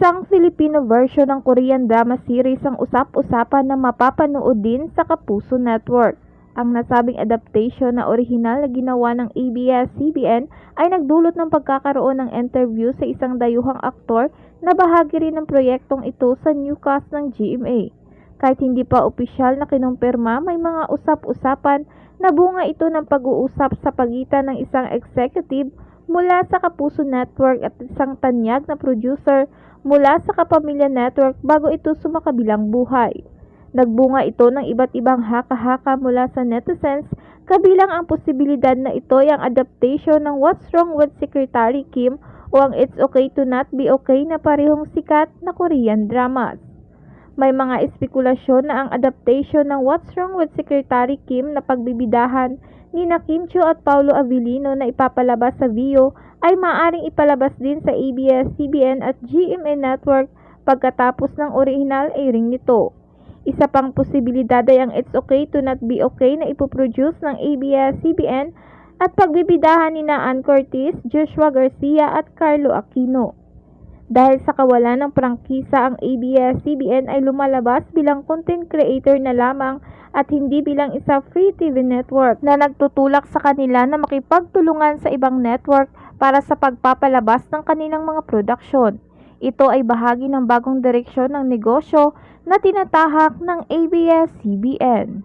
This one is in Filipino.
Isang Filipino version ng Korean drama series ang usap-usapan na mapapanood din sa Kapuso Network. Ang nasabing adaptation na orihinal na ginawa ng ABS-CBN ay nagdulot ng pagkakaroon ng interview sa isang dayuhang aktor na bahagi rin ng proyektong ito sa new cast ng GMA. Kahit hindi pa opisyal na kinumpirma, may mga usap-usapan na bunga ito ng pag-uusap sa pagitan ng isang executive mula sa Kapuso Network at isang tanyag na producer mula sa Kapamilya Network bago ito sumakabilang buhay. Nagbunga ito ng iba't ibang haka-haka mula sa netizens, kabilang ang posibilidad na ito ay ang adaptation ng What's Wrong with Secretary Kim o ang It's Okay to Not Be Okay na parehong sikat na Korean dramas. May mga espekulasyon na ang adaptation ng What's Wrong with Secretary Kim na pagbibidahan ni Kim Chiu at Paulo Avellino na ipapalabas sa Viu ay maaaring ipalabas din sa ABS-CBN at GMA Network pagkatapos ng original airing nito. Isa pang posibilidad ay ang It's Okay to Not Be Okay na ipoproduce ng ABS-CBN at pagbibidahan ni Ann Curtis, Joshua Garcia at Carlo Aquino. Dahil sa kawalan ng prangkisa, ang ABS-CBN ay lumalabas bilang content creator na lamang at hindi bilang isa free TV network na nagtutulak sa kanila na makipagtulungan sa ibang network para sa pagpapalabas ng kanilang mga produksyon. Ito ay bahagi ng bagong direksyon ng negosyo na tinatahak ng ABS-CBN.